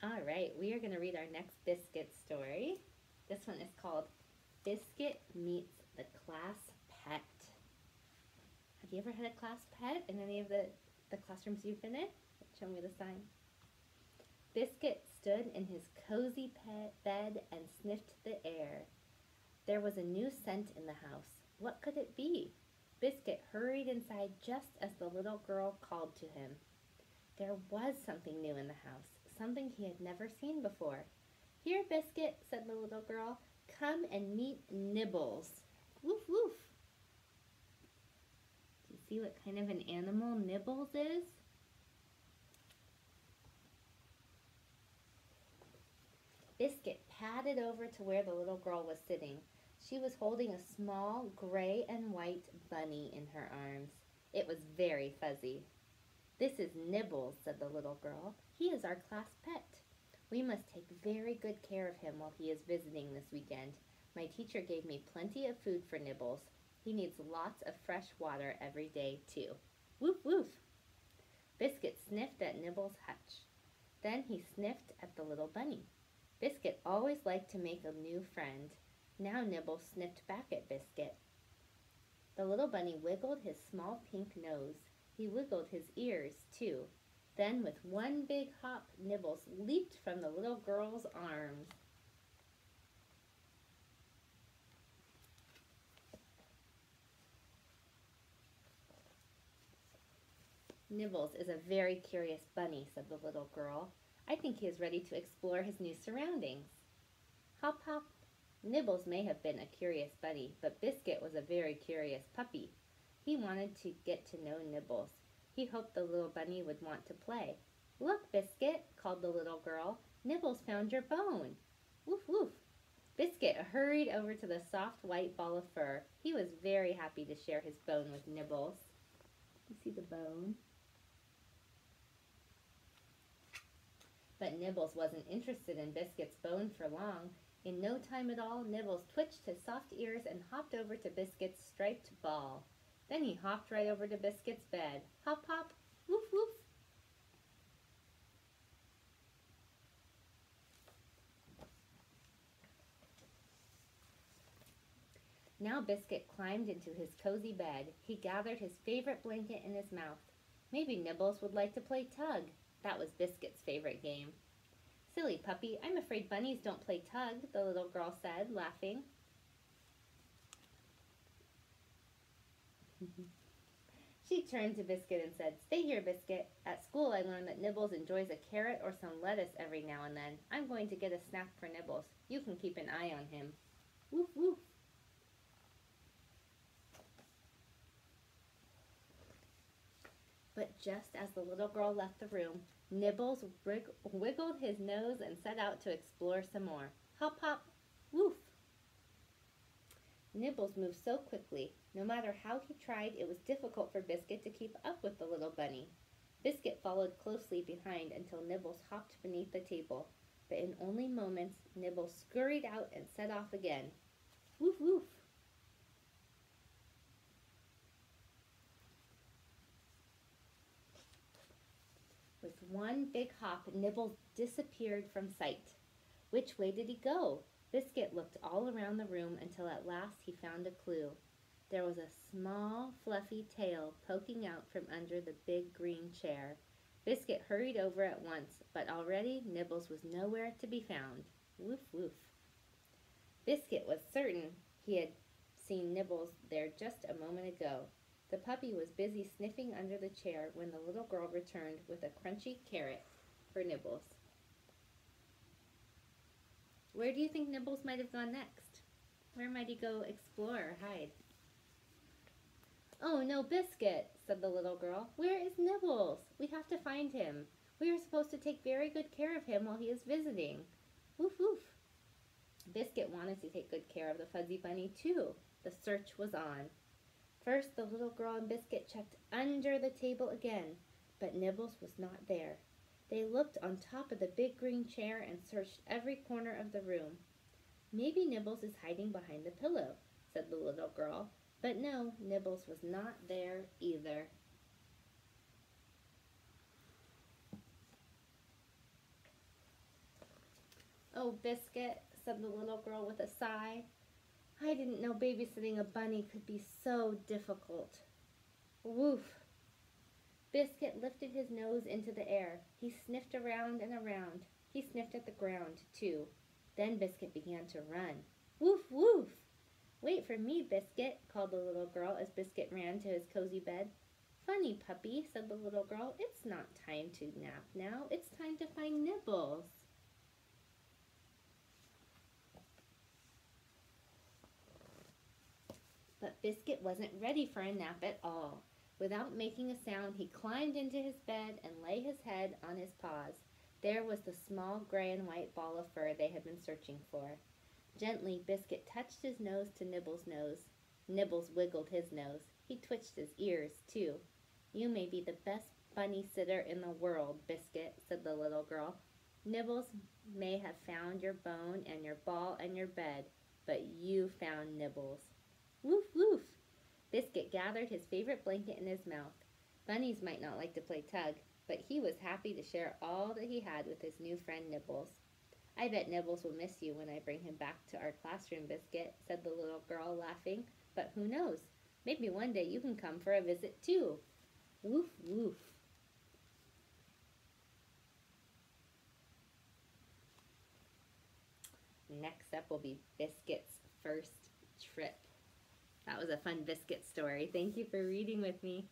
All right, we are going to read our next Biscuit story. This one is called Biscuit Meets the Class Pet. Have you ever had a class pet in any of the classrooms you've been in? Show me the sign. Biscuit stood in his cozy bed and sniffed the air. There was a new scent in the house. What could it be? Biscuit hurried inside just as the little girl called to him. There was something new in the house, something he had never seen before. Here, Biscuit, said the little girl, come and meet Nibbles. Woof, woof. Do you see what kind of an animal Nibbles is? Biscuit padded over to where the little girl was sitting. She was holding a small gray and white bunny in her arms. It was very fuzzy. This is Nibbles, said the little girl. He is our class pet. We must take very good care of him while he is visiting this weekend. My teacher gave me plenty of food for Nibbles. He needs lots of fresh water every day, too. Woof, woof. Biscuit sniffed at Nibbles' hutch. Then he sniffed at the little bunny. Biscuit always liked to make a new friend. Now Nibbles sniffed back at Biscuit. The little bunny wiggled his small pink nose. He wiggled his ears, too. Then, with one big hop, Nibbles leaped from the little girl's arms. Nibbles is a very curious bunny, said the little girl. I think he is ready to explore his new surroundings. Hop, hop. Nibbles may have been a curious bunny, but Biscuit was a very curious puppy. He wanted to get to know Nibbles. He hoped the little bunny would want to play. Look, Biscuit, called the little girl. Nibbles found your bone. Woof, woof. Biscuit hurried over to the soft white ball of fur. He was very happy to share his bone with Nibbles. You see the bone? But Nibbles wasn't interested in Biscuit's bone for long. In no time at all, Nibbles twitched his soft ears and hopped over to Biscuit's striped ball. Then he hopped right over to Biscuit's bed. Hop, hop, woof, woof. Now Biscuit climbed into his cozy bed. He gathered his favorite blanket in his mouth. Maybe Nibbles would like to play tug. That was Biscuit's favorite game. Silly puppy, I'm afraid bunnies don't play tug, the little girl said, laughing. She turned to Biscuit and said, Stay here, Biscuit. At school I learned that Nibbles enjoys a carrot or some lettuce every now and then. I'm going to get a snack for Nibbles. You can keep an eye on him. Woof, woof. But just as the little girl left the room, Nibbles wiggled his nose and set out to explore some more. Hop, hop, woof. Nibbles moved so quickly. No matter how he tried, it was difficult for Biscuit to keep up with the little bunny. Biscuit followed closely behind until Nibbles hopped beneath the table. But in only moments, Nibbles scurried out and set off again. Woof, woof. With one big hop, Nibbles disappeared from sight. Which way did he go? Biscuit looked all around the room until at last he found a clue. There was a small, fluffy tail poking out from under the big green chair. Biscuit hurried over at once, but already Nibbles was nowhere to be found. Woof, woof. Biscuit was certain he had seen Nibbles there just a moment ago. The puppy was busy sniffing under the chair when the little girl returned with a crunchy carrot for Nibbles. Where do you think Nibbles might have gone next? Where might he go explore or hide? Oh no, Biscuit, said the little girl. Where is Nibbles? We have to find him. We are supposed to take very good care of him while he is visiting. Woof, woof. Biscuit wanted to take good care of the fuzzy bunny too. The search was on. First, the little girl and Biscuit checked under the table again, but Nibbles was not there. They looked on top of the big green chair and searched every corner of the room. Maybe Nibbles is hiding behind the pillow, said the little girl. But no, Nibbles was not there either. Oh, Biscuit, said the little girl with a sigh. I didn't know babysitting a bunny could be so difficult. Woof! Biscuit lifted his nose into the air. He sniffed around and around. He sniffed at the ground, too. Then Biscuit began to run. Woof, woof! Wait for me, Biscuit, called the little girl as Biscuit ran to his cozy bed. Funny puppy, said the little girl. It's not time to nap now. It's time to find Nibbles. But Biscuit wasn't ready for a nap at all. Without making a sound, he climbed into his bed and lay his head on his paws. There was the small gray and white ball of fur they had been searching for. Gently, Biscuit touched his nose to Nibbles' nose. Nibbles wiggled his nose. He twitched his ears, too. You may be the best bunny sitter in the world, Biscuit, said the little girl. Nibbles may have found your bone and your ball and your bed, but you found Nibbles. Woof, woof! Biscuit gathered his favorite blanket in his mouth. Bunnies might not like to play tug, but he was happy to share all that he had with his new friend Nibbles. I bet Nibbles will miss you when I bring him back to our classroom, Biscuit, said the little girl, laughing. But who knows? Maybe one day you can come for a visit, too. Woof, woof. Next up will be Biscuit's first trip. That was a fun Biscuit story. Thank you for reading with me.